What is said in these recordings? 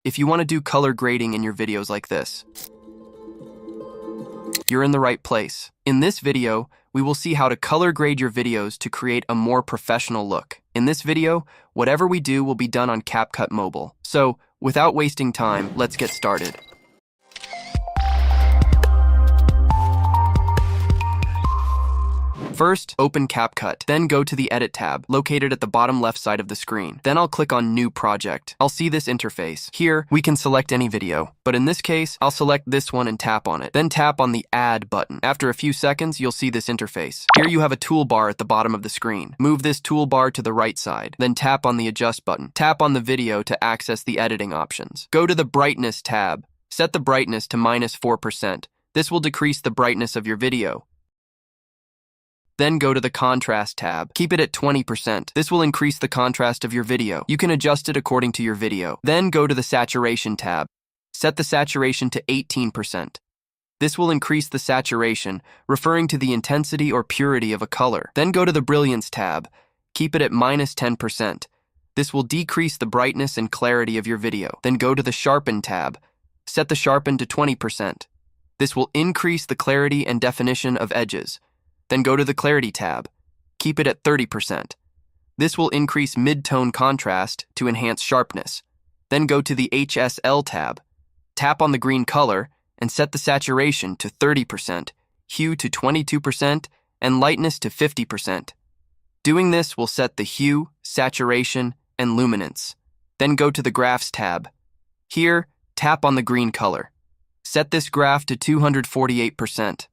if you want to do color grading in your videos like this, you're in the right place. In this video, we will see how to color grade your videos to create a more professional look. In this video, whatever we do will be done on Capcut Mobile. So, without wasting time, let's get started. First, open Capcut, then go to the Edit tab, located at the bottom left side of the screen. Then I'll click on New Project. I'll see this interface. Here, we can select any video, but in this case, I'll select this one and tap on it. Then tap on the Add button. After a few seconds, you'll see this interface. Here you have a toolbar at the bottom of the screen. Move this toolbar to the right side, then tap on the Adjust button. Tap on the video to access the editing options. Go to the Brightness tab. Set the brightness to -4%. This will decrease the brightness of your video. Then go to the Contrast tab. Keep it at 20%. This will increase the contrast of your video. You can adjust it according to your video. Then go to the Saturation tab. Set the saturation to 18%. This will increase the saturation, referring to the intensity or purity of a color. Then go to the Brilliance tab. Keep it at -10%. This will decrease the brightness and clarity of your video. Then go to the Sharpen tab. Set the Sharpen to 20%. This will increase the clarity and definition of edges. Then go to the Clarity tab. Keep it at 30%. This will increase mid-tone contrast to enhance sharpness. Then go to the HSL tab. Tap on the green color and set the saturation to 30%, hue to 22%, and lightness to 50%. Doing this will set the hue, saturation, and luminance. Then go to the Graphs tab. Here, tap on the green color. Set this graph to 248%.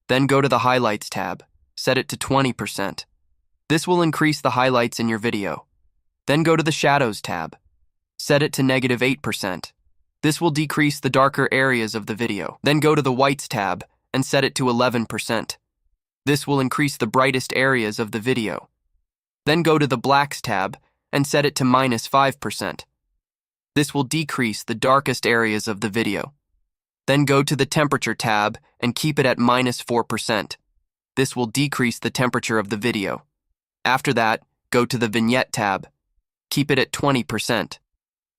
Then go to the Highlights tab. Set it to 20%. This will increase the highlights in your video. Then go to the Shadows tab. Set it to -8%. This will decrease the darker areas of the video. Then go to the Whites tab and set it to 11%. This will increase the brightest areas of the video. Then go to the Blacks tab and set it to -5%. This will decrease the darkest areas of the video. Then go to the Temperature tab and keep it at -4%. This will decrease the temperature of the video. After that, go to the Vignette tab. Keep it at 20%.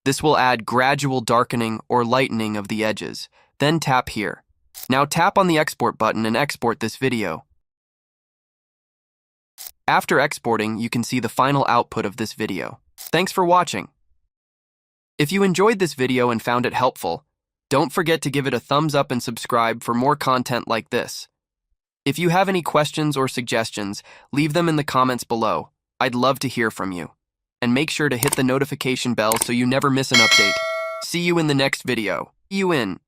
This will add gradual darkening or lightening of the edges. Then tap here. Now tap on the Export button and export this video. After exporting, you can see the final output of this video. Thanks for watching. If you enjoyed this video and found it helpful, don't forget to give it a thumbs up and subscribe for more content like this. If you have any questions or suggestions, leave them in the comments below. I'd love to hear from you. And make sure to hit the notification bell so you never miss an update. See you in the next video. See you in.